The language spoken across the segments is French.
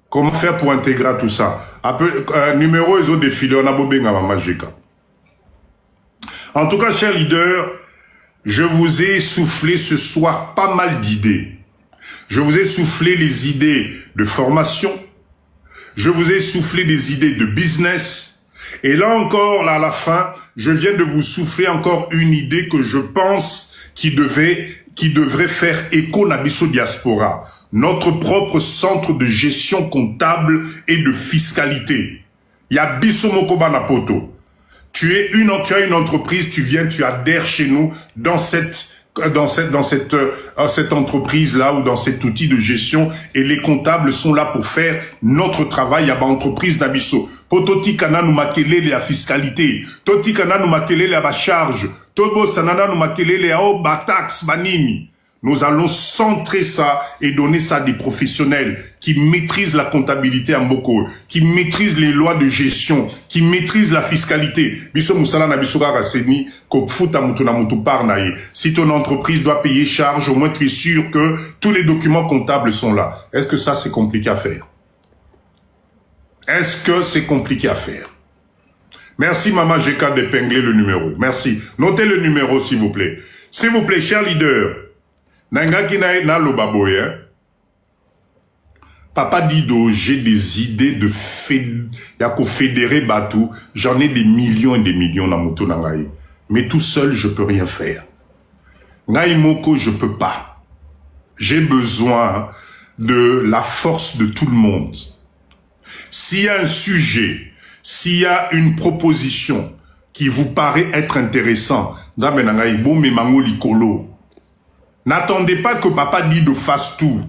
Comment faire pour intégrer tout ça? Numéro ils ont défilé, on a bobé Maman Jeka. En tout cas, chers leaders, je vous ai soufflé ce soir pas mal d'idées. Je vous ai soufflé les idées de formation. Je vous ai soufflé des idées de business. Et là encore, là à la fin, je viens de vous souffler encore une idée que je pense qui devrait faire écho à Bisso Diaspora. Notre propre centre de gestion comptable et de fiscalité. Il y a Bisso Mokoba Napoto. Tu as une entreprise, tu viens, tu adhères chez nous dans cette entreprise-là ou dans cet outil de gestion et les comptables sont là pour faire notre travail. Il y a une entreprise d'Abisso. Pototi kana nous makelele à fiscalité. Toti kana nous makelele à charge. Tobo sanana nous makelele à taxe banini. Nous allons centrer ça et donner ça à des professionnels qui maîtrisent la comptabilité en Boko, qui maîtrisent les lois de gestion, qui maîtrisent la fiscalité. Si ton entreprise doit payer charge, au moins tu es sûr que tous les documents comptables sont là. Est-ce que ça c'est compliqué à faire? Est-ce que c'est compliqué à faire? Merci Maman Jeka d'épingler le numéro. Merci. Notez le numéro s'il vous plaît. S'il vous plaît, chers leaders. Nangaki na lo baboye. Papa Dido, j'ai des idées de fédérer Batou. J'en ai des millions et des millions dans mon tour nangaï. Mais tout seul, je peux rien faire. Naïmoko, je peux pas. J'ai besoin de la force de tout le monde. S'il y a un sujet, s'il y a une proposition qui vous paraît être intéressant, n'attendez pas que Papa Dido fasse tout.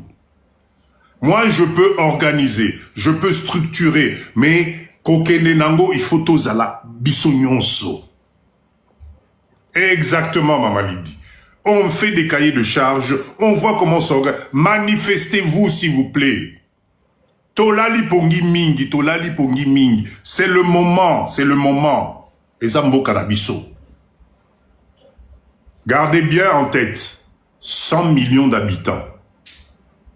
Moi, je peux organiser, je peux structurer, mais kokene nango, il faut tozala bisonyonso. Exactement, Maman Lydie. On fait des cahiers de charges, on voit comment s'organiser. Manifestez-vous, s'il vous plaît. Tolali pongi mingi, tolali pongi mingi. C'est le moment, c'est le moment. Et Zambo Karabiso. Gardez bien en tête. 100 millions d'habitants.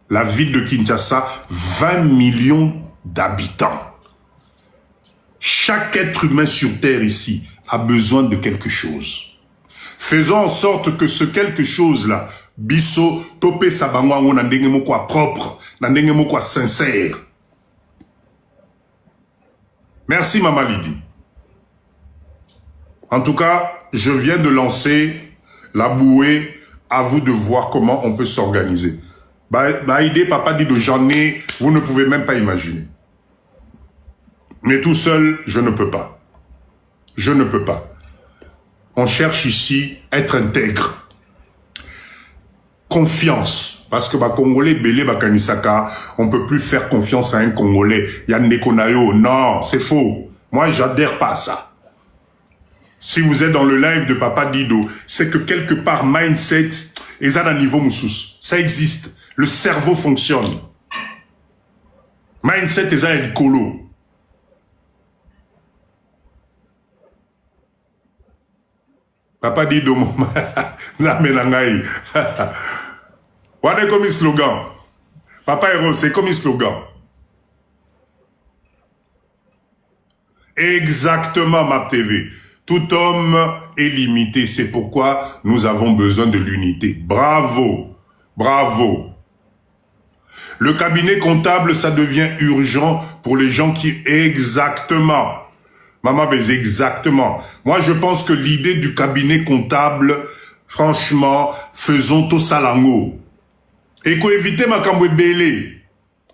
La ville de Kinshasa, 20 millions d'habitants. Chaque être humain sur terre ici a besoin de quelque chose. Faisons en sorte que ce quelque chose-là, biso, topé sabangwa, on a ndenge mokwa propre, na ndenge mokwa sincère. Merci Maman Lydie. En tout cas, je viens de lancer la bouée. À vous de voir comment on peut s'organiser. Bah, idée, Papa Dido, j'en ai, vous ne pouvez même pas imaginer. Mais tout seul, je ne peux pas. Je ne peux pas. On cherche ici à être intègre. Confiance. Parce que Congolais, Belé, Kanisaka, on ne peut plus faire confiance à un Congolais. Yann Nekonayo, non, c'est faux. Moi, j'adhère pas à ça. Si vous êtes dans le live de Papa Dido, c'est que quelque part, mindset, et ça d'un niveau moussous. Ça existe. Le cerveau fonctionne. Mindset, et ça est colo. Papa Dido, la mélangaï. Voilà comme un slogan. Papa Héros, c'est comme un slogan. Exactement, MAP TV. Tout homme est limité. C'est pourquoi nous avons besoin de l'unité. Bravo. Bravo. Le cabinet comptable, ça devient urgent pour les gens qui... Exactement. Maman, mais exactement. Moi, je pense que l'idée du cabinet comptable, franchement, faisons tout ça lango. Et qu'on évite ma camouébélé.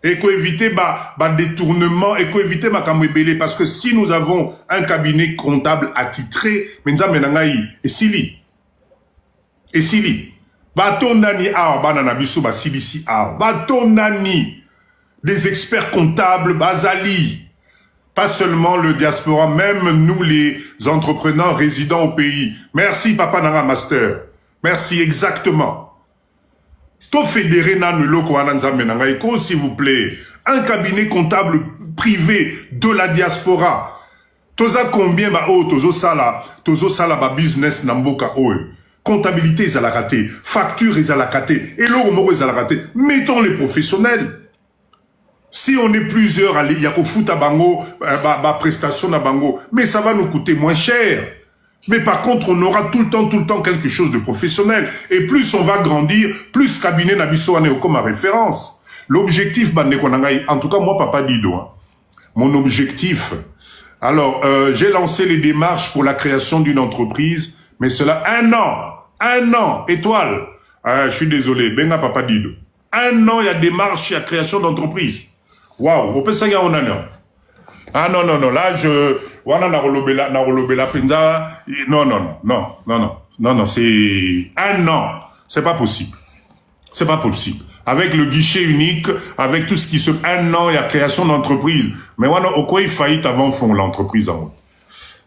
Et qu'on évite détournement, et qu'on évite ma camouébélé. Parce que si nous avons un cabinet comptable attitré, et Sili. Et Sili. Baton nani a banana biso ba silisi a. Baton nani. Des experts comptables, bazali. Pas seulement le diaspora, même nous les entrepreneurs résidant au pays. Merci Papa Nanga Master. Merci exactement. To fédéré nanu loko ananza menangaiko, s'il vous plaît. Un cabinet comptable privé de la diaspora. Toza combien ba o tozo sala ba business namboka o. Comptabilité ils à la raté, facture ils à la raté, et l'euro moro ils à la raté. Mettons les professionnels. Si on est plusieurs, il y a qu'au foot à bango, prestation à bango, mais ça va nous coûter moins cher. Mais par contre, on aura tout le temps quelque chose de professionnel. Et plus on va grandir, plus cabinet Nabiso en est comme référence. L'objectif, en tout cas moi, Papa Dido, hein, mon objectif, alors j'ai lancé les démarches pour la création d'une entreprise, mais cela un an, étoile. Je suis désolé, Benga Papa Dido. Un an, il y a démarche, il y a création d'entreprise. Waouh, on peut s'en en un an. Ah non, là non, c'est un an. C'est pas possible. C'est pas possible. Avec le guichet unique, avec tout ce qui se... Un an, il y a création d'entreprise. Mais voilà, au quoi il faillit avant fond l'entreprise en haut.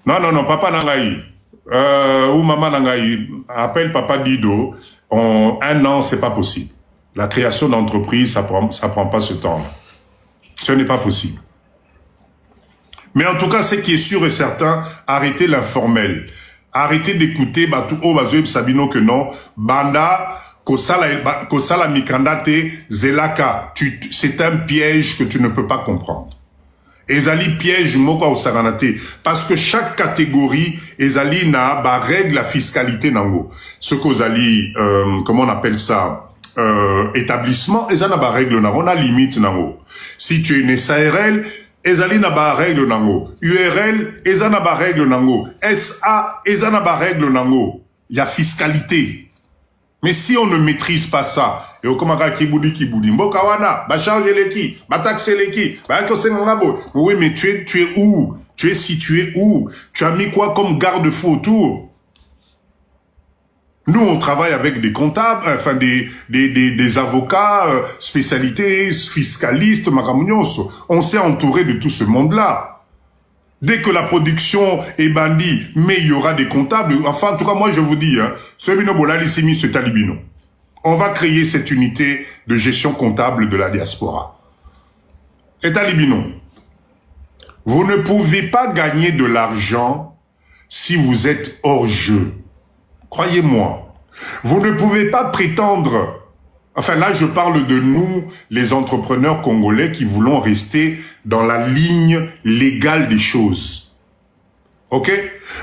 Non, papa Nangaï, ou maman Nangaï, appelle Papa Dido, un an, c'est pas possible. La création d'entreprise, ça prend pas ce temps-là. Ce n'est pas possible. Mais en tout cas, ce qui est sûr et certain, arrêtez l'informel. Arrêtez d'écouter tout Sabino que non. Banda, Kosala Mikandate, Zelaka. C'est un piège que tu ne peux pas comprendre. Ezali piège moka au saranate. Parce que chaque catégorie, Ezali n'a ba règle la fiscalité nango. Ce qu'Ozali, comment on appelle ça? Établissement, Ezana ba règle nango, on a limite nango. Si tu es une SARL, Ezali na ba règle nango. URL, Ezana ba règle nango. SA, Ezana ba règle nango. Il y a fiscalité. Mais si on ne maîtrise pas ça, et au komaka kiboudi, mboka wana, ba charge leki, ba taxe leki, ba kosengangabo. Oui, mais tu es où? Tu es situé où? Tu as mis quoi comme garde-fou autour? Nous, on travaille avec des comptables, enfin des avocats, spécialités, fiscalistes, makamunyoso. On s'est entouré de tout ce monde-là. Dès que la production est bandie, mais il y aura des comptables. Enfin, en tout cas, moi, je vous dis, hein, ce talibino. On va créer cette unité de gestion comptable de la diaspora. Et talibino, vous ne pouvez pas gagner de l'argent si vous êtes hors jeu. Croyez-moi, vous ne pouvez pas prétendre, enfin là je parle de nous, les entrepreneurs congolais qui voulons rester dans la ligne légale des choses. Ok?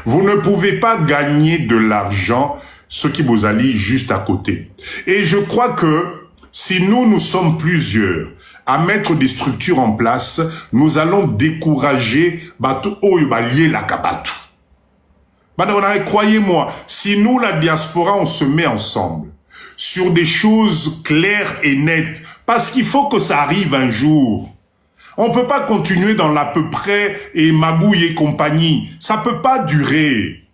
Vous ne pouvez pas gagner de l'argent, ce qui vous allie juste à côté. Et je crois que si nous sommes plusieurs à mettre des structures en place, nous allons décourager Batu Oyubalié la Kabatu. Croyez-moi, si nous, la diaspora, on se met ensemble sur des choses claires et nettes, parce qu'il faut que ça arrive un jour. On ne peut pas continuer dans l'à peu près et magouille et compagnie. Ça ne peut pas durer.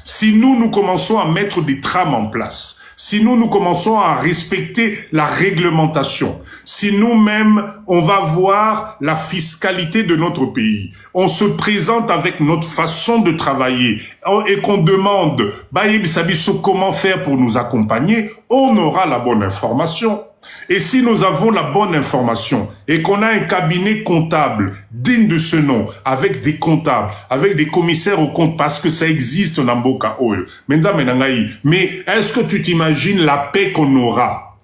Si nous commençons à mettre des trames en place, si nous commençons à respecter la réglementation, si nous-mêmes, on va voir la fiscalité de notre pays, on se présente avec notre façon de travailler et qu'on demande, comment faire pour nous accompagner, on aura la bonne information. Et si nous avons la bonne information et qu'on a un cabinet comptable digne de ce nom, avec des comptables, avec des commissaires aux comptes, parce que ça existe dans Mboka Oyo. Mais est-ce que tu t'imagines la paix qu'on aura?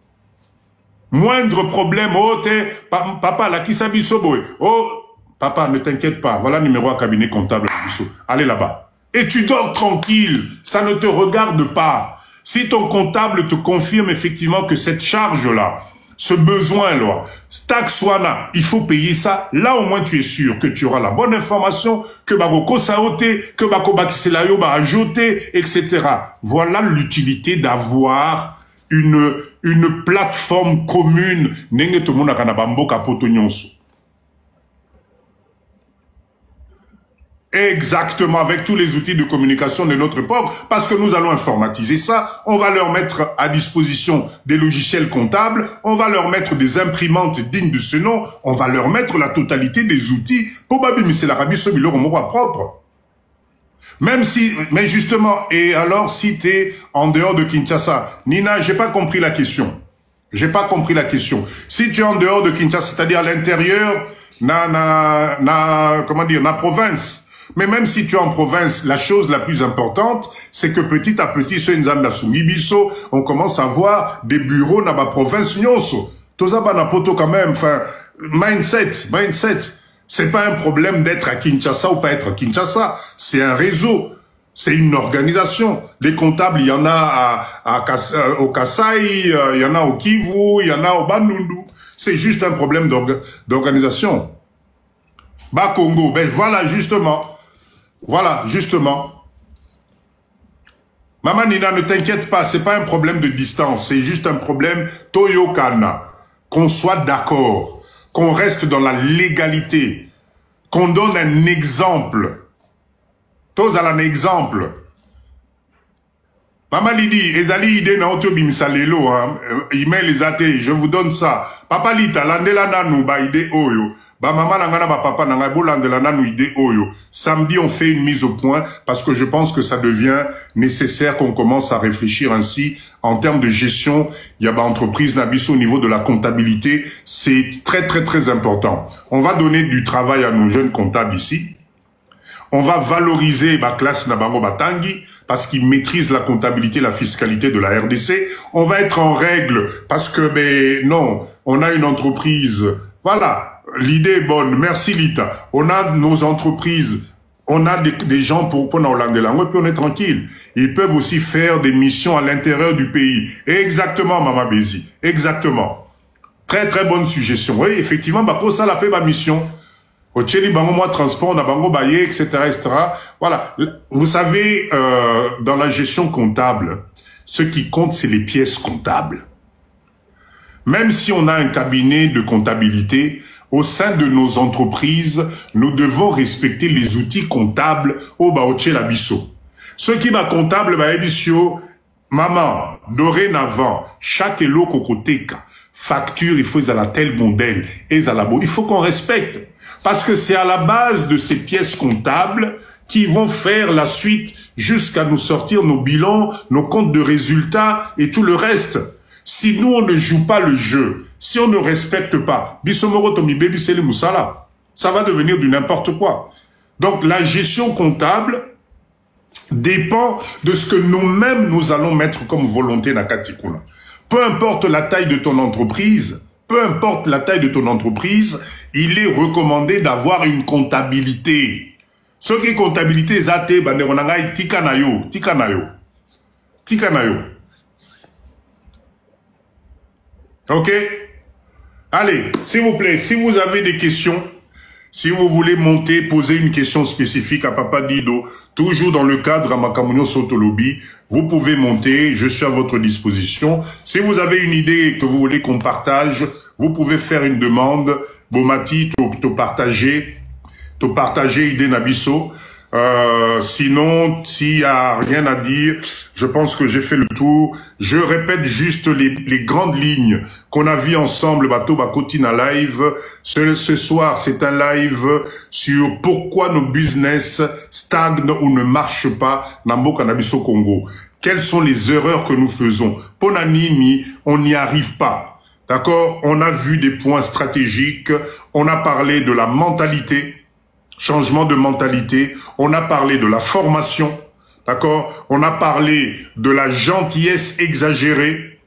Moindre problème, oh, papa, la kisabisobo, oh, papa, ne t'inquiète pas, voilà le numéro à cabinet comptable. Allez là-bas. Et tu dors tranquille, ça ne te regarde pas. Si ton comptable te confirme effectivement que cette charge-là, ce besoin-là, taxe-wana, il faut payer ça, là au moins tu es sûr que tu auras la bonne information, que Bagoko Saoté, que Bako Bakiselayo va ajouter, etc. Voilà l'utilité d'avoir une plateforme commune. Nenge to mona kana bamboka poto nyonso. Exactement, avec tous les outils de communication de notre peuple, parce que nous allons informatiser ça, on va leur mettre à disposition des logiciels comptables, on va leur mettre des imprimantes dignes de ce nom, on va leur mettre la totalité des outils pour babimiser l'Arabie sur leur mot propre. Même si, mais justement, et alors si tu es en dehors de Kinshasa, Nina, j'ai pas compris la question. J'ai pas compris la question. Si tu es en dehors de Kinshasa, c'est-à-dire à l'intérieur, comment dire, na province. Mais même si tu es en province, la chose la plus importante, c'est que petit à petit, on commence à voir des bureaux dans la province nyonso. Tozaba na poto quand même, enfin, mindset. C'est pas un problème d'être à Kinshasa ou pas être à Kinshasa. C'est un réseau. C'est une organisation. Les comptables, il y en a au Kasaï, il y en a au Kivu, il y en a au Bandundu. C'est juste un problème d'organisation. Bas Congo, ben voilà justement. Voilà, justement. Maman Nina, ne t'inquiète pas, c'est pas un problème de distance, c'est juste un problème Toyokana. Qu'on soit d'accord, qu'on reste dans la légalité, qu'on donne un exemple. Tous à un exemple. Maman Lidi, ezali ide na oto bimisalelo, email ezate, je vous donne ça. Papa Lita, landela nanu ba ide oyo. Ba maman nangana ba papa nanga bo landela nanu ide oyo. Samedi, on fait une mise au point parce que je pense que ça devient nécessaire qu'on commence à réfléchir ainsi en termes de gestion. Il y a ba entreprise nabiso au niveau de la comptabilité. C'est très, très, très important. On va donner du travail à nos jeunes comptables ici. On va valoriser ma classe Nabango Batangi parce qu'ils maîtrisent la comptabilité, la fiscalité de la RDC. On va être en règle parce que, ben non, on a une entreprise. Voilà, l'idée est bonne. Merci Lita. On a nos entreprises, on a des gens pour Hollande langue, puis on est tranquille. Ils peuvent aussi faire des missions à l'intérieur du pays. Exactement, Mama Bézi. Exactement. Très, très bonne suggestion. Oui, effectivement, bah, pour ça, la paix, ma mission. Au Tchéli, bango moi transport, na bango baye, etc., etc. Voilà. Vous savez, dans la gestion comptable, ce qui compte, c'est les pièces comptables. Même si on a un cabinet de comptabilité, au sein de nos entreprises, nous devons respecter les outils comptables au baoche la bisso. Ce qui va comptable, ba ebisio, maman, dorénavant, chaque elo kokoteka, facture, il faut à la tel modèle, et à la il faut qu'on respecte. Parce que c'est à la base de ces pièces comptables qui vont faire la suite jusqu'à nous sortir nos bilans, nos comptes de résultats et tout le reste. Si nous, on ne joue pas le jeu, si on ne respecte pas, ça va devenir du n'importe quoi. Donc la gestion comptable dépend de ce que nous-mêmes nous allons mettre comme volonté na Katikuna. Peu importe la taille de ton entreprise, il est recommandé d'avoir une comptabilité. Ce qui est comptabilité, zate, baneronangai, tikanayo. Ok? Allez, s'il vous plaît, si vous avez des questions, si vous voulez monter, poser une question spécifique à Papa Dido, toujours dans le cadre à Makamunyo Sotolobi, vous pouvez monter, je suis à votre disposition. Si vous avez une idée que vous voulez qu'on partage, vous pouvez faire une demande. Bomati, te partager idée Nabiso. Sinon, s'il n'y a rien à dire, je pense que j'ai fait le tour. Je répète juste les grandes lignes qu'on a vues ensemble, Bato Bakotina Live. Ce soir, c'est un live sur pourquoi nos business stagnent ou ne marchent pas Nambo Kanabiso Congo. Quelles sont les erreurs que nous faisons? Ponanini, on n'y arrive pas. D'accord? On a vu des points stratégiques. On a parlé de la mentalité. Changement de mentalité, on a parlé de la formation, d'accord? On a parlé de la gentillesse exagérée,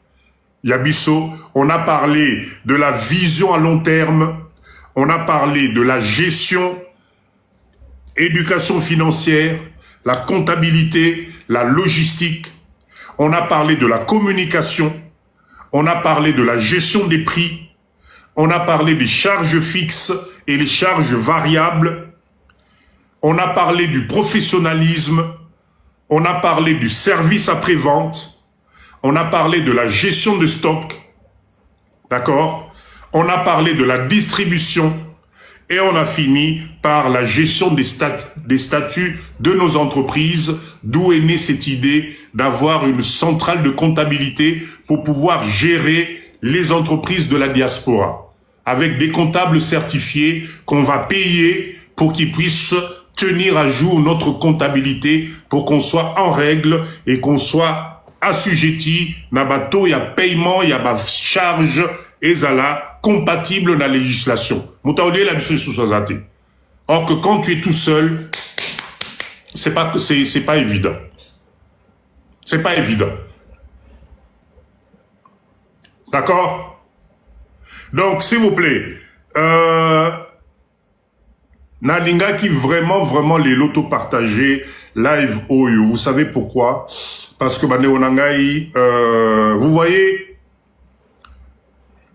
Yabiso, on a parlé de la vision à long terme, on a parlé de la gestion, éducation financière, la comptabilité, la logistique, on a parlé de la communication, on a parlé de la gestion des prix, on a parlé des charges fixes et les charges variables. On a parlé du professionnalisme, on a parlé du service après-vente, on a parlé de la gestion de stock, d'accord? On a parlé de la distribution et on a fini par la gestion des statuts de nos entreprises, d'où est née cette idée d'avoir une centrale de comptabilité pour pouvoir gérer les entreprises de la diaspora, avec des comptables certifiés qu'on va payer pour qu'ils puissent tenir à jour notre comptabilité pour qu'on soit en règle et qu'on soit assujetti, nabato, il y a paiement, il y a charge, et ça compatible dans la législation. Or que quand tu es tout seul, c'est pas évident. C'est pas évident. D'accord? Donc, s'il vous plaît, Nalinga qui vraiment les lotos partagés live Oyo. Vous savez pourquoi? Parce que vous voyez,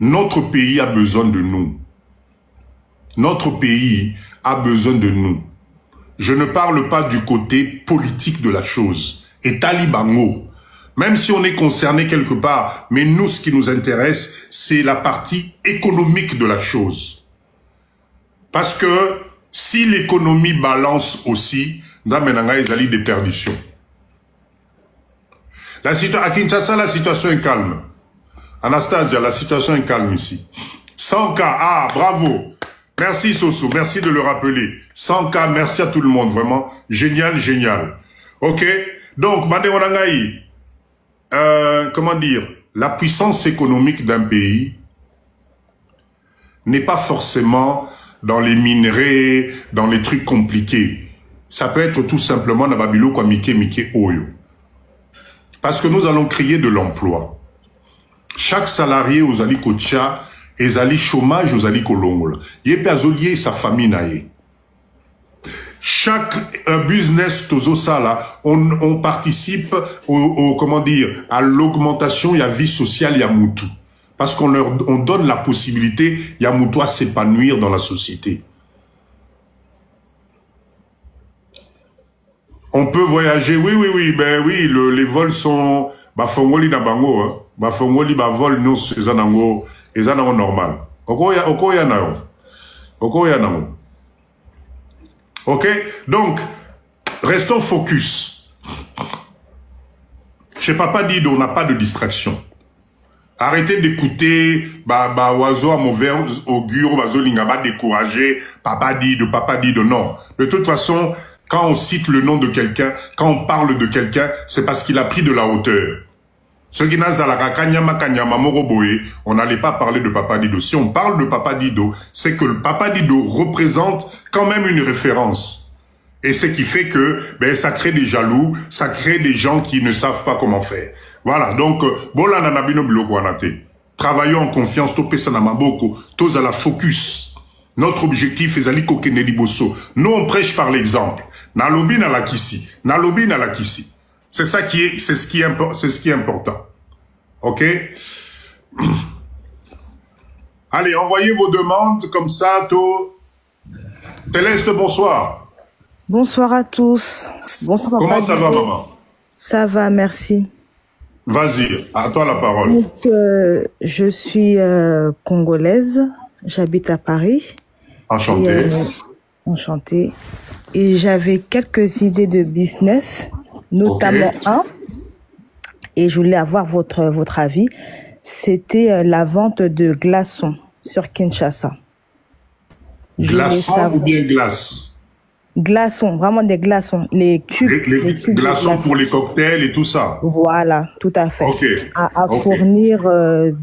notre pays a besoin de nous. Notre pays a besoin de nous. Je ne parle pas du côté politique de la chose. Et Talibango, même si on est concerné quelque part, mais nous, ce qui nous intéresse, c'est la partie économique de la chose. Parce que si l'économie balance aussi, dans Menanga, il y a des perditions. À Kinshasa, la situation est calme. Anastasia, la situation est calme ici. 100 cas, ah, bravo. Merci Soso, merci de le rappeler. 100 cas, merci à tout le monde, vraiment. Génial, génial. Ok, donc, comment dire, la puissance économique d'un pays n'est pas forcément dans les minerais, dans les trucs compliqués. Ça peut être tout simplement dans Babilo quoi Mike Oyo. Parce que nous allons créer de l'emploi. Chaque salarié aux Ali Kocha, et Ali chômage aux Ali Kolongola. Yépe Azolier sa famille naïe. Chaque business tozo sala, on participe comment dire, à l'augmentation, il y a vie sociale, il y a Moutou. Parce qu'on donne la possibilité, il y a Moutou à s'épanouir dans la société. On peut voyager, oui, ben oui, les vols sont, Fongoli na bango, Fongoli vol, nous, c'est anango, et anango normal. Okoya nao. Ok, donc, restons focus. Chez Papa Dido, on n'a pas de distraction. Arrêtez d'écouter, oiseau à mauvais augure, bazolinga, décourager, Papa Dido, non. De toute façon, quand on cite le nom de quelqu'un, quand on parle de quelqu'un, c'est parce qu'il a pris de la hauteur. Ce qui n'a kanyama moroboé, on n'allait pas parler de Papa Dido. Si on parle de Papa Dido, c'est que le Papa Dido représente quand même une référence. Et ce qui fait que, ça crée des jaloux, ça crée des gens qui ne savent pas comment faire. Voilà. Donc, travaillons en confiance, tous à la focus. Notre objectif est d'aller kokeneli bosso. Nous, on prêche par l'exemple. Nalobi na la kisi. C'est ça c'est ce qui est important. Ok? Allez, envoyez vos demandes comme ça, Céleste, bonsoir. Bonsoir à tous. Bonsoir. Comment ça va, maman? Ça va, merci. Vas-y, à toi la parole. Donc, je suis congolaise, j'habite à Paris. Enchantée. Enchantée. Et j'avais quelques idées de business, notamment un, et je voulais avoir votre avis. C'était la vente de glaçons sur Kinshasa. Glaçons ou bien glace? Glaçons, vraiment des glaçons. Les cubes. Les cubes glaçons pour les cocktails et tout ça. Voilà, tout à fait. Okay. À fournir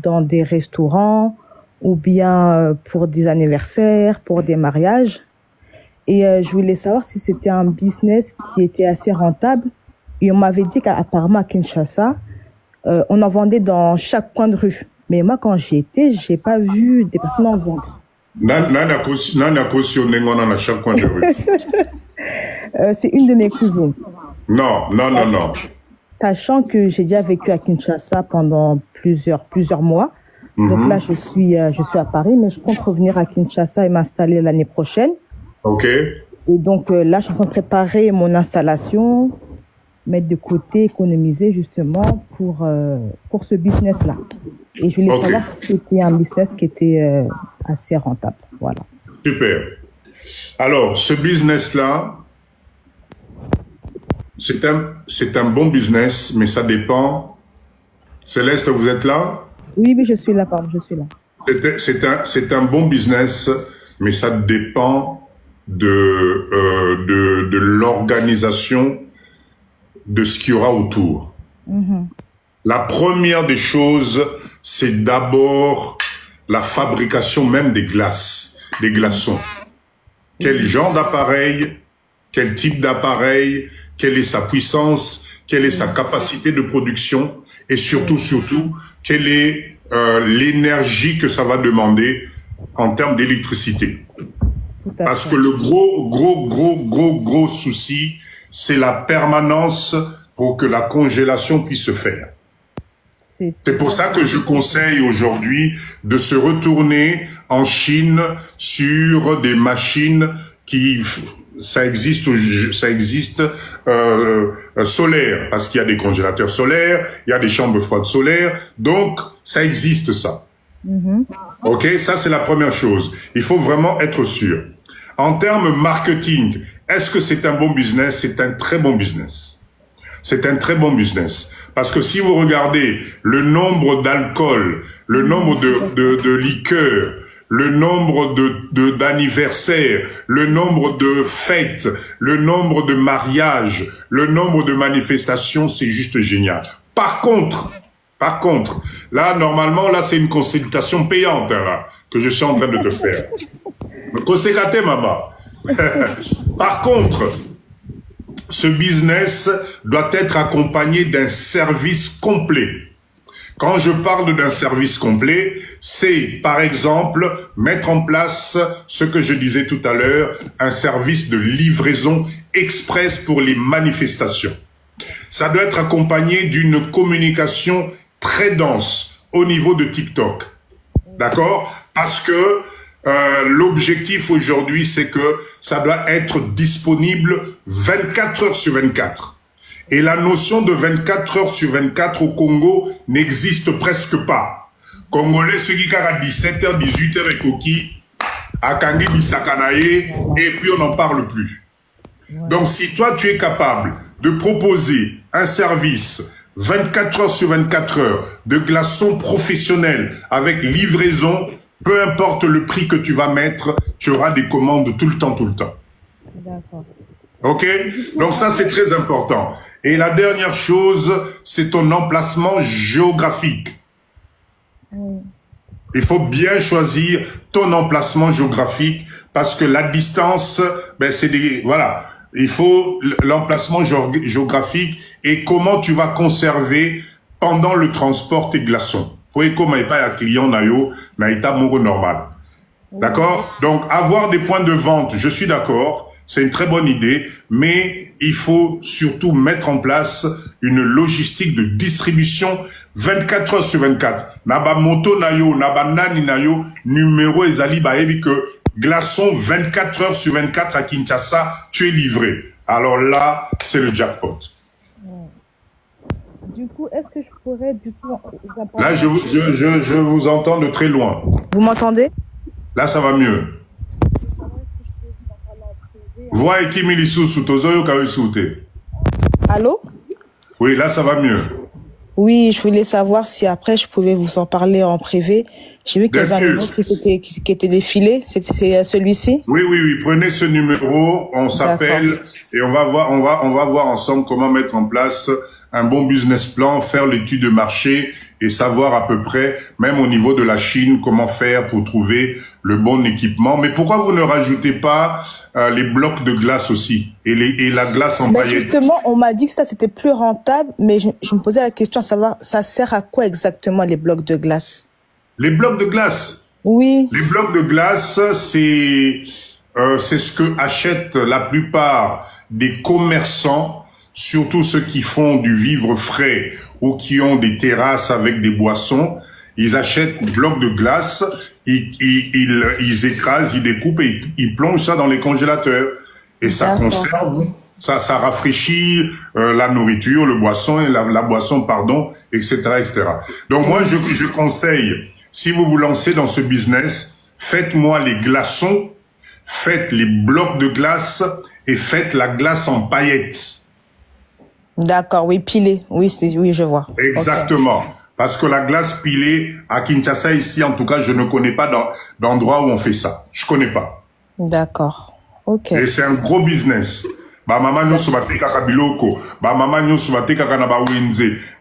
dans des restaurants ou bien pour des anniversaires, pour des mariages. Et je voulais savoir si c'était un business qui était assez rentable. Et on m'avait dit qu'apparemment à Kinshasa, on en vendait dans chaque coin de rue. Mais moi, quand j'y étais, j'ai pas vu des personnes en vendre. C'est une de mes cousines. Non. Sachant que j'ai déjà vécu à Kinshasa pendant plusieurs mois. Donc là, je suis à Paris, mais je compte revenir à Kinshasa et m'installer l'année prochaine. Ok. Et donc là, je suis en train de préparer mon installation, mettre de côté, économiser justement pour ce business-là. Et je voulais savoir si c'était un business qui était assez rentable. Voilà. Super. Alors, ce business-là, c'est un bon business, mais ça dépend. Céleste, vous êtes là? Oui, je suis là, pardon, je suis là. C'est un bon business, mais ça dépend de l'organisation de ce qu'il y aura autour. La première des choses, c'est d'abord la fabrication même des glaçons. Quel genre d'appareil, quel type d'appareil, quelle est sa puissance, quelle est sa capacité de production et surtout, quelle est l'énergie que ça va demander en termes d'électricité. Parce fait. que le gros souci, c'est la permanence pour que la congélation puisse se faire. C'est pour ça que je conseille aujourd'hui de se retourner en Chine sur des machines qui, ça existe solaire, parce qu'il y a des congélateurs solaires, il y a des chambres froides solaires, donc ça existe ça. Ok, ça c'est la première chose. Il faut vraiment être sûr. En termes marketing, est-ce que c'est un bon business? C'est un très bon business. C'est un très bon business. Parce que si vous regardez le nombre d'alcool, le nombre de liqueurs, le nombre d'anniversaires, le nombre de fêtes, le nombre de mariages, le nombre de manifestations, c'est juste génial. Par contre, là, normalement, là, c'est une consultation payante, hein, là, que je suis en train de te faire. Conséquenté, maman. Par contre, ce business doit être accompagné d'un service complet. Quand je parle d'un service complet, c'est, par exemple, mettre en place ce que je disais tout à l'heure, un service de livraison express pour les manifestations. Ça doit être accompagné d'une communication très dense au niveau de TikTok. D'accord? Parce que l'objectif aujourd'hui, c'est que ça doit être disponible 24 heures sur 24. Et la notion de 24 heures sur 24 au Congo n'existe presque pas. Congolais, ceux qui à 17h, 18h et coquille, à Kangi Bisakanaye, et puis on n'en parle plus. Donc si toi tu es capable de proposer un service 24 heures sur 24 heures de glaçons professionnels avec livraison, peu importe le prix que tu vas mettre, tu auras des commandes tout le temps. D'accord. Ok? Donc ça, c'est très important. Et la dernière chose, c'est ton emplacement géographique. Oui. Il faut bien choisir ton emplacement géographique parce que la distance, ben c'est des... Voilà. Il faut l'emplacement géographique et comment tu vas conserver pendant le transport tes glaçons. Pour comment il n'y a pas un client n'a état normal. D'accord? Donc, avoir des points de vente, je suis d'accord, c'est une très bonne idée, mais il faut surtout mettre en place une logistique de distribution 24 heures sur 24. Naba moto nayo, naba nani nayo, numéro ezali baebi que glaçon 24 heures sur 24 à Kinshasa, tu es livré. Alors là, c'est le jackpot. Du coup, est-ce que je pourrais, du coup... Là, je vous entends de très loin. Vous m'entendez? Là, ça va mieux. Voix et Kimi Lissou, Tozoyo Kawisuté. Allô? Oui, là, ça va mieux. Oui, je voulais savoir si après, je pouvais vous en parler en privé. J'ai vu qu'il y avait un numéro qui était défilé. C'est celui-ci? Oui. Prenez ce numéro, on s'appelle et on va voir ensemble comment mettre en place un bon business plan, faire l'étude de marché et savoir à peu près, même au niveau de la Chine, comment faire pour trouver le bon équipement. Mais pourquoi vous ne rajoutez pas les blocs de glace aussi et la glace en paillettes? Justement, on m'a dit que ça c'était plus rentable, mais je me posais la question à savoir, ça sert à quoi exactement les blocs de glace? Les blocs de glace? Oui. Les blocs de glace, c'est ce que achètent la plupart des commerçants, surtout ceux qui font du vivre frais ou qui ont des terrasses avec des boissons. Ils achètent des blocs de glace, ils écrasent, ils découpent et ils plongent ça dans les congélateurs. Et ça conserve, ça rafraîchit la nourriture, le boisson, et la boisson, pardon, etc., etc. Donc moi, je conseille, si vous vous lancez dans ce business, faites-moi les glaçons, faites les blocs de glace et faites la glace en paillettes. D'accord, oui, pilée. Oui, oui, je vois. Exactement. Okay. Parce que la glace pilée, à Kinshasa, ici, en tout cas, je ne connais pas d'endroit où on fait ça. Je connais pas. D'accord. Ok. Et c'est un gros business.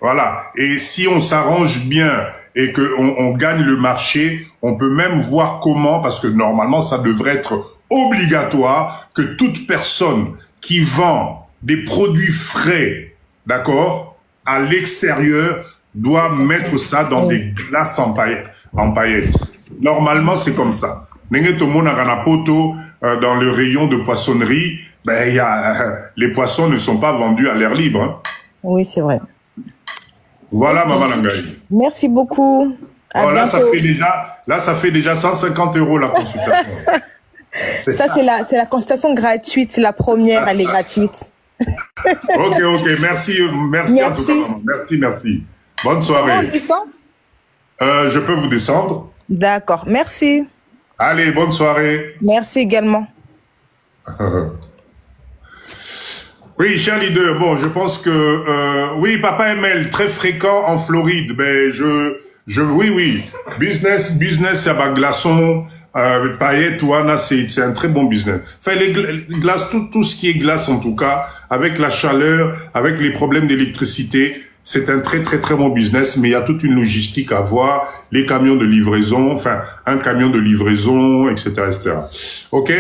Voilà. Et si on s'arrange bien et qu'on gagne le marché, on peut même voir comment, parce que normalement, ça devrait être obligatoire que toute personne qui vend des produits frais, d'accord, à l'extérieur, doit mettre ça dans des glaces en paillettes. en paillettes. Normalement, c'est comme ça. Dans le rayon de poissonnerie, ben, les poissons ne sont pas vendus à l'air libre. Hein. Oui, c'est vrai. Voilà, okay. Maman Langaï. Merci beaucoup. Oh, là, ça fait déjà 150 € la consultation. C'est la consultation gratuite. C'est la première, elle est gratuite. Ok. Merci en tout cas, maman. Merci. Bonne soirée. Je peux vous descendre? D'accord, merci. Allez, bonne soirée. Merci également. Oui, cher leader, bon, je pense que... oui, Papa ML, très fréquent en Floride. Ben, oui. Business, ça va glaçon, paillettes, ouana, c'est un très bon business. Enfin, les glaces, tout ce qui est glace, en tout cas, avec la chaleur, avec les problèmes d'électricité, c'est un très bon business, mais il y a toute une logistique à voir, les camions de livraison, enfin, un camion de livraison, etc., etc. Ok?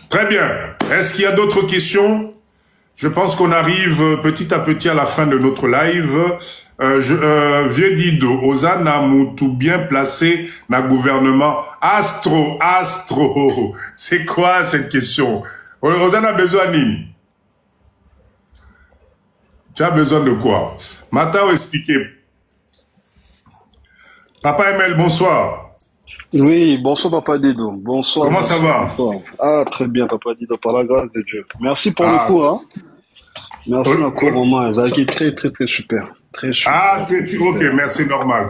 Très bien. Est-ce qu'il y a d'autres questions? Je pense qu'on arrive petit à petit à la fin de notre live. Vieux Dido, Ozana Moutou bien placé dans le gouvernement. Astro. C'est quoi cette question? Ozana besoin ni? Tu as besoin de quoi? Matao expliquer. Papa Emel, bonsoir. Oui, bonsoir Papa Dido. Bonsoir. Comment ça va? Bonsoir. Ah, très bien Papa Dido, par la grâce de Dieu. Merci pour le cours. Hein. Merci encore vraiment. Ça a été très super. Très super. Ah, ok, mais c'est normal.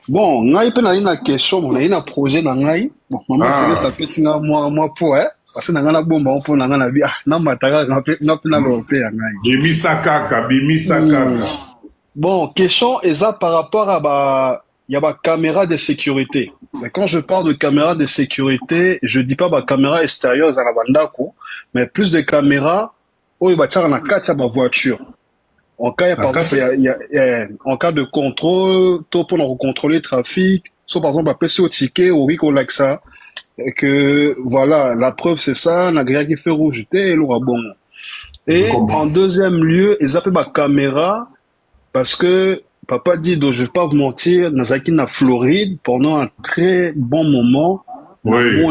Bon, on a une question, on a une projet dans l'AI. Bon, maman, ça peut signer moi pour, hein. Parce que dans la bombe, on peut dans la vie. Ah, non, mais t'as l'Européen. Bimi Sakaka. Bon, question est ça par rapport à il y a ma caméra de sécurité. Mais quand je parle de caméra de sécurité, je dis pas ma caméra extérieure à la bandako, mais plus de caméras où il va tirer la carte à ma voiture. En cas, par exemple, en cas de contrôle, tout pour contrôler le trafic, soit par exemple, passer au ticket, au rico like ça, et que, voilà, la preuve c'est ça, n'a rien qui fait rouge, et l'aura bon. Et en deuxième lieu, ils appellent ma caméra, parce que, Papa dit, je vais pas vous mentir, Nazaki na Floride, pendant un très bon moment, oui.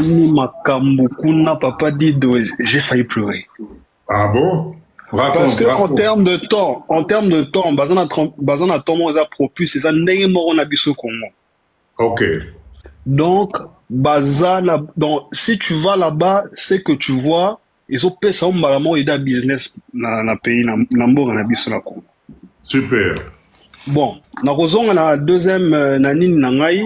Papa dit, j'ai failli pleurer. Ah bon? Parce que en termes de temps, bazan a tomo za propus, c'est ça ndenge moko na biso Congo. Ok. Donc si tu vas là-bas, c'est que tu vois, ils ont payé ça malamo ida business na pays na mboka na biso na Congo. Super. Bon, na kozonga na deuxième na nini na ngai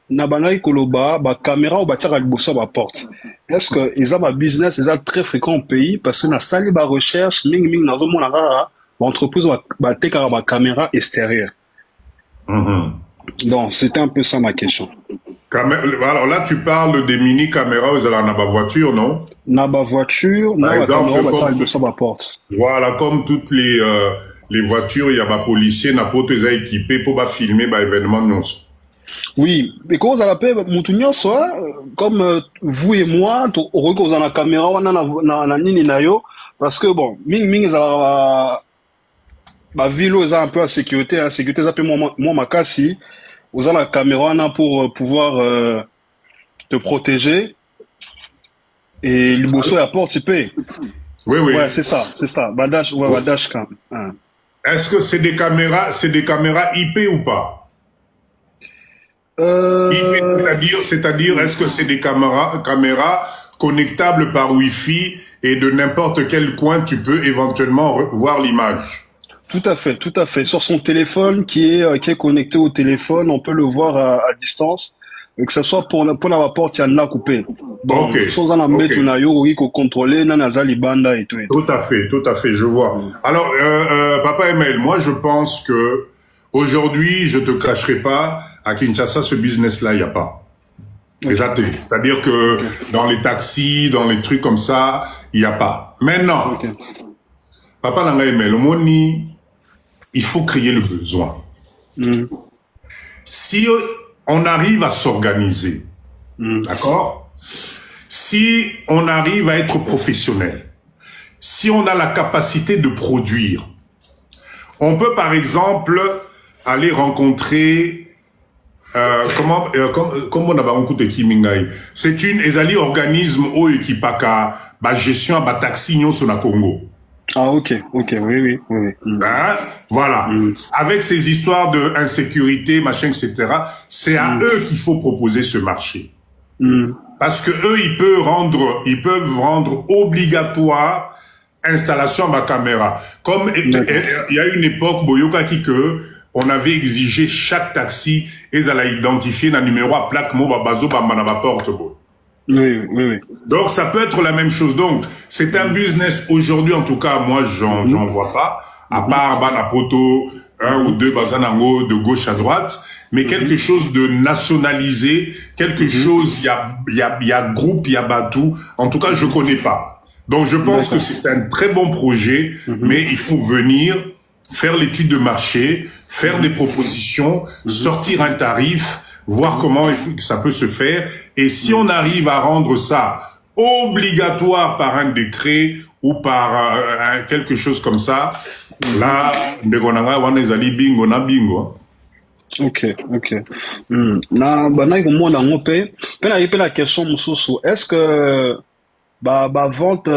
na bangai koloba ba caméra ou ba tchaka liboso ba porte. Est-ce que ils ont un business, ils ont très fréquent au pays parce que na sali ba recherche ming na zo mona rara entreprise ba teka ba caméra extérieure. Donc c'était un peu ça ma question. Alors là tu parles des mini caméras où ils ont na ba voiture, non? Na ba voiture, na ba caméra ba tchaka liboso ba porte. Voilà, comme toutes les voitures, il y a des policiers, n'a pas été équipés pour filmer des événements. Oui, mais quand vous avez comme vous et moi, vous avez la caméra, parce que bon, ming la ville est un peu à sécurité, ça peut moi ma cassi, vous avez la caméra pour pouvoir te protéger et le bosso à participer. Oui. Ouais, c'est ça. Badash quand même. Est-ce que c'est des caméras IP ou pas? IP, c'est-à-dire, est-ce que c'est des caméras connectables par Wi-Fi et de n'importe quel coin tu peux éventuellement voir l'image? Tout à fait. Sur son téléphone qui est connecté au téléphone, on peut le voir à distance. Que ce soit pour la porte, il y en a coupé. Donc, sans en mettre une aïe, contrôler, nanazali banda et tout. Tout à fait, je vois. Alors, Papa Emel, moi, je pense que aujourd'hui, je te cacherai pas, à Kinshasa, ce business-là, il n'y a pas. C'est-à-dire que dans les taxis, dans les trucs comme ça, il n'y a pas. Maintenant, Papa Nanga Emel, le moni, il faut créer le besoin. Si on arrive à s'organiser, d'accord? Si on arrive à être professionnel, si on a la capacité de produire, on peut par exemple aller rencontrer comment on a beaucoup Kimingai. C'est une ezali organisme au équipaka ba gestion ba taxi sur na Congo. Ah ok, oui. Hein? Voilà. Avec ces histoires de insécurité, machin, etc. C'est à eux qu'il faut proposer ce marché. Parce que eux, ils peuvent rendre obligatoire installation de caméra. Comme il y a une époque, Boyoka que on avait exigé chaque taxi et à identifier un numéro à plaque mo bazo ba porte. Oui. Donc ça peut être la même chose. Donc c'est un business aujourd'hui, en tout cas moi j'en vois pas. À part Banapoto, un ou deux bazanango de gauche à droite, mais quelque chose de nationalisé, quelque chose, il y a groupe, il y a Batou. En tout cas, je connais pas. Donc, je pense que c'est un très bon projet, mais il faut venir faire l'étude de marché, faire des propositions, sortir un tarif, voir comment ça peut se faire. Et si on arrive à rendre ça obligatoire par un décret ou par quelque chose comme ça, là, bingo na bingo. Ok. Na komona ngo pe na yepe la question mususu, est-ce que ba vente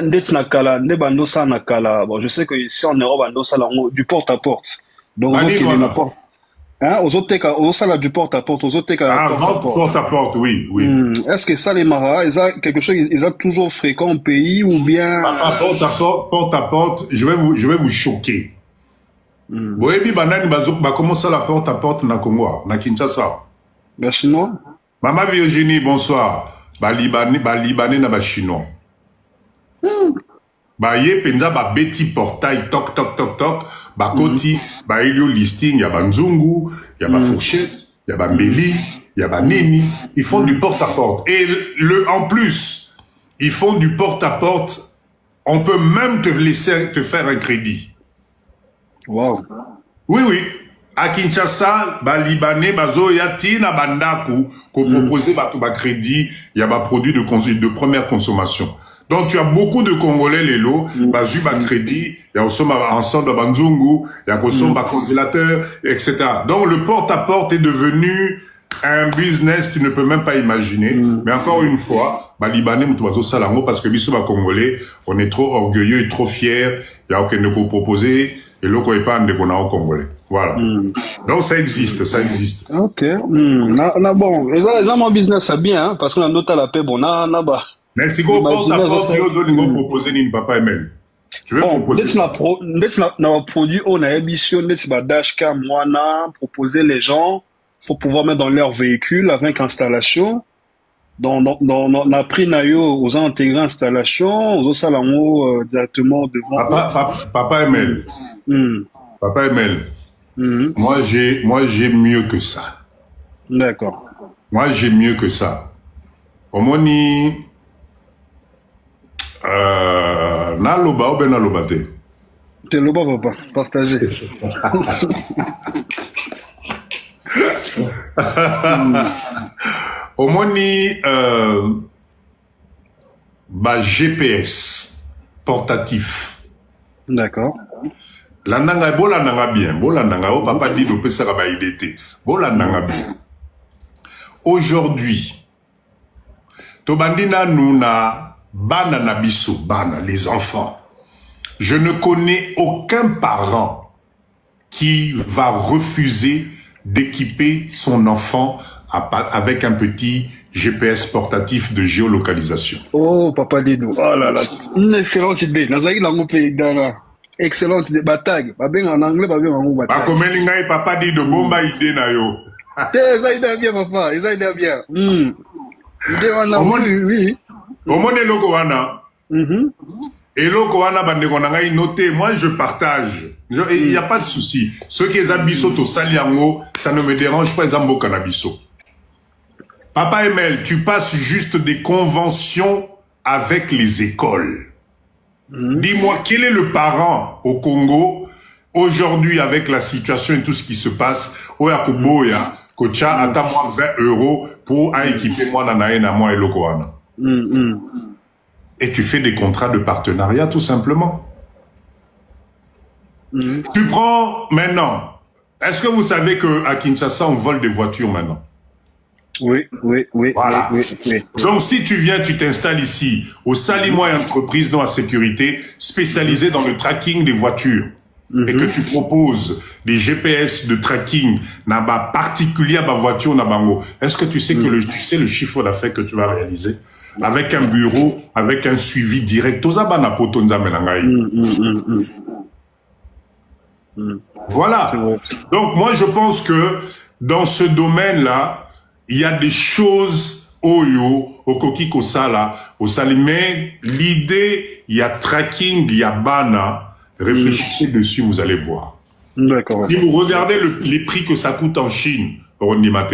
ndeti na kala nde bandosa na kala, bon je sais que ici en Europe bandosa lango du porte à porte, donc na porte ozoteka ozosala du porte à porte, ozoteka porte à porte, oui. Est-ce que ça les maras ils a quelque chose, ils a toujours fréquent au pays ou bien porte à porte, je vais vous choquer. Boyebi banani ba commencer la porte à porte na Congo, na Kinshasa. Les Chinois. Maman Virginie, bonsoir. Ba Libanais na ba Chinois. Ba ye penza ba beti portail toc ba koti ba ilio listing ya ba nzungu, ya ba fourchette, ya ba mbeli, ya ba nini, ils font du porte à porte et en plus, ils font du porte à porte, on peut même te laisser te faire un crédit. Wow. Oui. À Kinshasa, ba Libanais, bazo yati na bandaku, qu'on propose ba crédit, il y a ba produit de première consommation. Donc tu as beaucoup de Congolais les lots, bazu ba crédit, il y a aussi ensemble de banzungu, il y a aussi ba congélateur, etc. Donc le porte-à-porte est devenu un business tu ne peux même pas imaginer. Mais encore une fois, ba Libanais mutubazo salango parce que biso ba Congolais, on est trop orgueilleux et trop fiers, il y a aucun de quoi proposer. Et l'eau qu'on pas de qu'on a au Congolais. Voilà. Donc ça existe. Ok. Bon, les mon business c'est bien, hein, parce qu'on a noté la paix, bon, bah. Mais si vous porte à porte, vous proposer ni papa Emel. Tu veux proposer? Nous produit, on a émission, dashcam, proposer les gens pour pouvoir mettre dans leur véhicule avec installation. Dans la prix nayo aux intégrés installation, aux salons directement devant. Papa Emel. Papa Emel. Moi j'ai mieux que ça. D'accord. Moi j'ai mieux que ça. Omoni na loba ou ben na loba te. Te loba papa, partagez. Omoni GPS portatif. D'accord. Landanga bolandanga bien, bolandanga o papa dit do pesa ba idée. Bolandanga bien. Aujourd'hui, tobandina nuna bana nabiso bana les enfants. Je ne connais aucun parent qui va refuser d'équiper son enfant avec un petit GPS portatif de géolocalisation. Oh, papa Dido. Oh là là. Une excellente idée. Nazaki lango pe dana. Excellente idée. Batag. Babeng en anglais, babeng en batag. Bakomeli ngai papa Dido bomba idée na yo. Ça idée bien papa. Ça idée bien. Idée wana oui. Omone loko wana. Et loko wana bandeko na ngai noté, moi je partage. Il n'y a pas de souci. Ceux qui ont biso to saliango, ça ne me dérange pas, ils ont canabiso. Papa Emel, tu passes juste des conventions avec les écoles. Dis-moi, quel est le parent au Congo, aujourd'hui, avec la situation et tout ce qui se passe, Oyakuboya, Kocha, attends-moi 20 € pour équiper moi nanaena moi et Lokoana. Et tu fais des contrats de partenariat, tout simplement. Tu prends maintenant Est-ce que vous savez qu'à Kinshasa, on vole des voitures maintenant? Oui, oui, oui, voilà. Oui, oui, oui. Donc, si tu viens, tu t'installes ici, au Salimois entreprise dans la sécurité, spécialisée dans le tracking des voitures, et que tu proposes des GPS de tracking, naba particulier à ma voiture, nabango. Est-ce que tu sais que tu sais le chiffre d'affaires que tu vas réaliser? Avec un bureau, avec un suivi direct. Voilà. Donc, moi, je pense que dans ce domaine-là, il y a des choses oyo, au koki kosala, au salimé, l'idée, il y a tracking, il y a bana, réfléchissez dessus, vous allez voir. D'accord. Si vous regardez les prix que ça coûte en Chine, pour Onimate.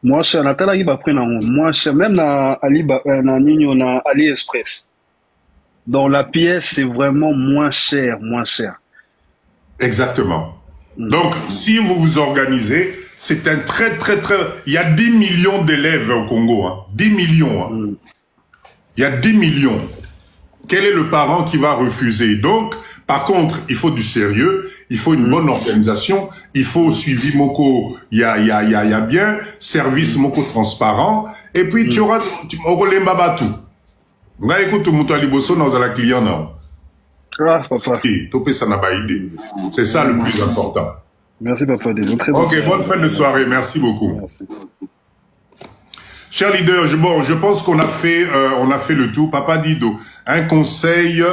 Moi, c'est Nathalie qui va prendre, moi, c'est même na AliExpress. Donc, la pièce, c'est vraiment moins cher, moins cher. Exactement. Donc, si vous vous organisez, c'est un très... Il y a 10 millions d'élèves au Congo. Hein. 10 millions. Hein. Il y a 10 millions. Quel est le parent qui va refuser? Donc, par contre, il faut du sérieux, il faut une bonne organisation, il faut suivi Moko, il y a bien, service Moko transparent, et puis tu auras Orolemba Batou. Nga écoute, Moutali Bosso, nous allons client, non? Ah, papa. C'est ça le plus important. Merci, papa. Ok, bonne fin de soirée. Merci beaucoup. Merci. Chers leaders, je pense qu'on a fait le tout. Papa Dido, un conseil.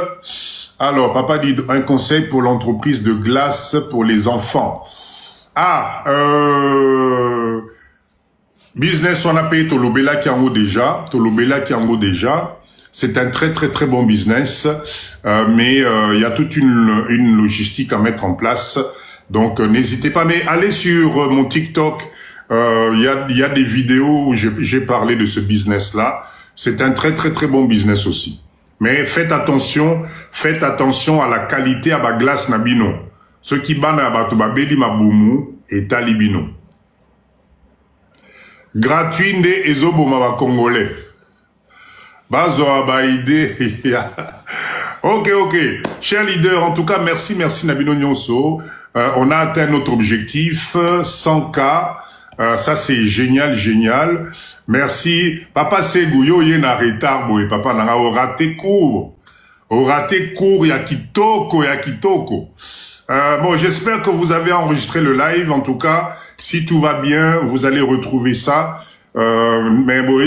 Alors, Papa Dido, un conseil pour l'entreprise de glace pour les enfants. Ah, business, on a payé Tolobela Kiango déjà. Tolobela Kiango déjà. C'est un très bon business, mais il y a toute une logistique à mettre en place. Donc n'hésitez pas, mais allez sur mon TikTok, il y a des vidéos où j'ai parlé de ce business-là. C'est un très bon business aussi. Mais faites attention à la qualité à la glace nabino. Ce qui ban à batuba beli mabumu et talibino. Gratuit nde ezobo ma congolais. Bazo abaïde. Ok. Chers leaders, en tout cas, merci Nabino Nyonso. On a atteint notre objectif, 100K. Ça, c'est génial. Merci. Papa Segouyo, il a retard, boy. Papa, n'a pas raté court. Ya kitoko. Bon, j'espère que vous avez enregistré le live. En tout cas, si tout va bien, vous allez retrouver ça. Mais bon,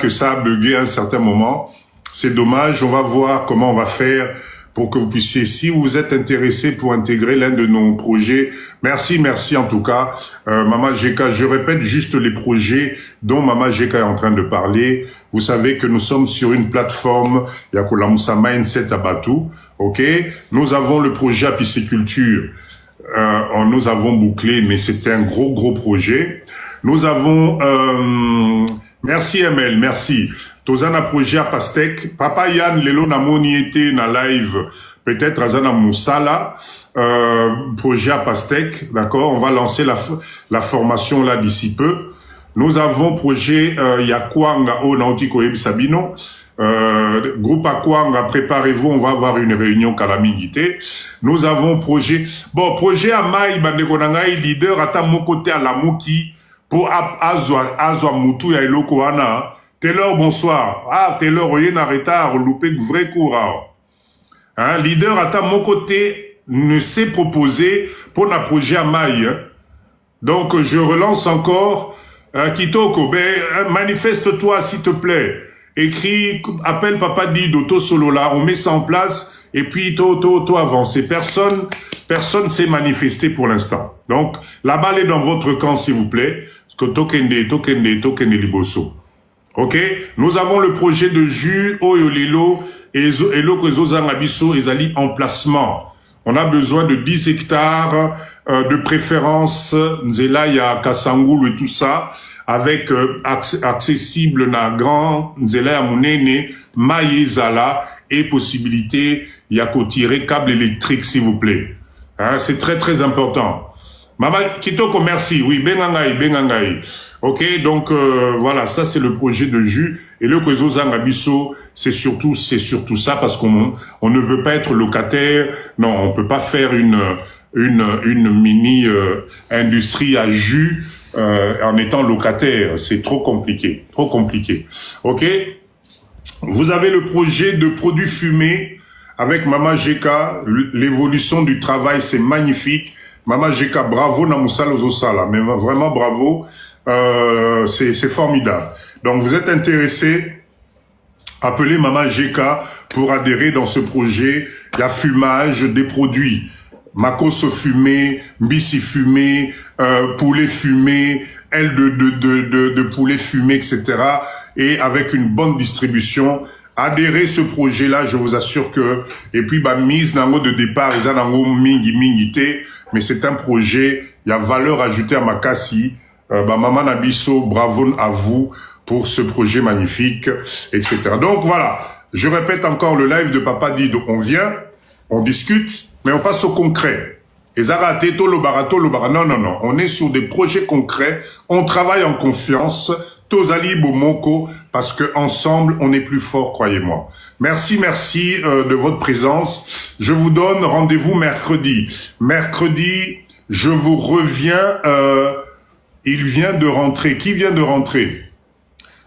que ça a bugué à un certain moment. C'est dommage. On va voir comment on va faire pour que vous puissiez, si vous êtes intéressé pour intégrer l'un de nos projets. Merci en tout cas. Mama Jeka, je répète juste les projets dont Mama Jeka est en train de parler. Vous savez que nous sommes sur une plateforme, Yakolamusa Mindset Abatu. Ok? Nous avons le projet Apiciculture. Nous avons bouclé, mais c'était un gros projet. Nous avons... merci ML, merci. Tozana projet à Pastèque. Papa Yann, lelo na moni était na live. Peut-être Azana Moussala. Projet à Pastèque. D'accord? On va lancer la formation là d'ici peu. Nous avons projet Yakwanga au Nautiko Sabino. Groupe Akwanga, préparez-vous, on va avoir une réunion Kalamingité. Nous avons projet à Maï, Bandekonangaï, leader, à mon côté à la Mouki, pour Azwa Moutou, ya Eloko Ana. Taylor, bonsoir. Ah, Taylor, oyez, en retard, loupé, vrai courant. Hein, leader, à mon côté, ne s'est proposé pour un projet à Maï. Donc, je relance encore, Kitoko, manifeste-toi, s'il te plaît. Écris, appelle Papa Dido, to solo là, on met ça en place, et puis to avancer. Personne s'est manifesté pour l'instant. Donc, la balle est dans votre camp, s'il vous plaît. Tokende liboso. Ok? Nous avons le projet de jus, Oyolilo, et Zozangabiso, et Zali en placement. On a besoin de 10 hectares, de préférence, Nzelaya, Kassangoul et tout ça, avec accessible na grand Nzelaya Mounene, Maïezala, et possibilité, il y a qu'au tirer câble électrique, s'il vous plaît. Hein, c'est très important. Mama Kitoko, merci. Oui, Bengangaï. Ok, donc voilà, ça c'est le projet de jus. Et le Kwezo Zangabiso, c'est surtout ça parce qu'on ne veut pas être locataire. Non, on peut pas faire une mini industrie à jus en étant locataire. C'est trop compliqué, trop compliqué. Ok? Vous avez le projet de produits fumés avec Mama GK, l'évolution du travail, c'est magnifique. Mama GK, bravo Namusala Ozosala, mais vraiment bravo, c'est formidable. Donc vous êtes intéressé, appelez Mama GK pour adhérer dans ce projet. Il y a fumage des produits. Makoso fumé, mbisi fumé, poulet fumé, aile de poulet fumé, etc. Et avec une bonne distribution. Adhérez ce projet-là, je vous assure que... Et puis, bah, mise nango de départ, ils ont mingi té, mais c'est un projet, il y a valeur ajoutée à Makassi. Bah, Maman Nabiso, bravo à vous pour ce projet magnifique, etc. Donc, voilà. Je répète encore le live de Papa Dido. On vient, on discute, mais on passe au concret. Et Zara, Teto, Lobarato, Lobara. Non, non, non. On est sur des projets concrets. On travaille en confiance. Tozali Bomoko, parce que ensemble on est plus fort, croyez-moi. Merci, merci de votre présence. Je vous donne rendez-vous mercredi. Mercredi, je vous reviens. Il vient de rentrer. Qui vient de rentrer?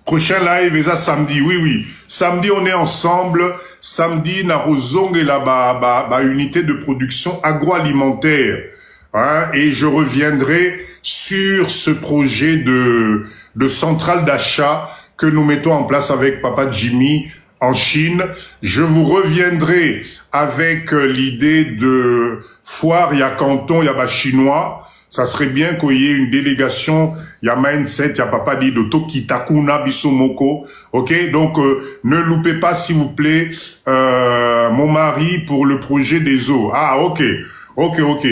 Prochain live, et ça samedi. Oui, oui. Samedi, on est ensemble. Samedi, Narozong et la unité de production agroalimentaire. Hein, et je reviendrai sur ce projet de centrale d'achat que nous mettons en place avec Papa Jimmy en Chine. Je vous reviendrai avec l'idée de foire, il y a canton, il y a chinois. Ça serait bien qu'il y ait une délégation, il y a Mindset, il y a Papa Dido, Tokitakuna, Bisomoko. Ok, donc ne loupez pas s'il vous plaît mon mari pour le projet des eaux. Ah, ok. Ok, ok.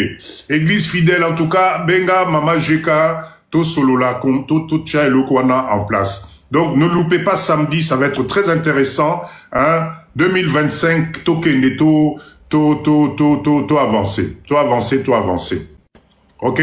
Église fidèle, en tout cas, Benga, Mama Jeka, to Solola, to Tcha et Lokwana en place. Donc, ne loupez pas samedi, ça va être très intéressant, hein. 2025, to Kendeto, to avancer. To avancer, to avancer. Ok?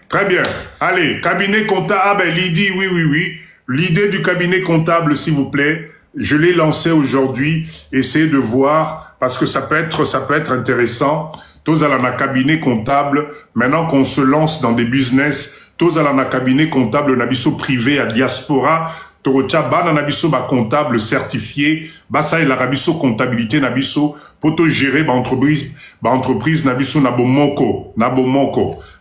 Très bien. Allez, cabinet comptable, ah ben, Lydie, oui, oui, oui. L'idée du cabinet comptable, s'il vous plaît, je l'ai lancé aujourd'hui. Essayez de voir, parce que ça peut être intéressant. Tous à la cabinet comptable, maintenant qu'on se lance dans des business, tous à la cabinet comptable, nabiso privé à diaspora, torocha ban nabiso ba comptable certifié, basa et la rabiso comptabilité nabiso, poto gérer ba entreprise nabiso nabomoko.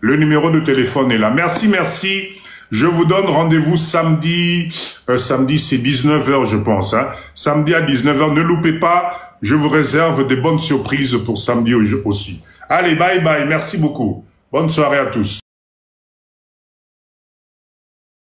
Le numéro de téléphone est là. Merci, merci. Je vous donne rendez-vous samedi. Samedi, c'est 19h, je pense. Hein. Samedi à 19h. Ne loupez pas. Je vous réserve des bonnes surprises pour samedi aussi. Allez, bye bye. Merci beaucoup. Bonne soirée à tous.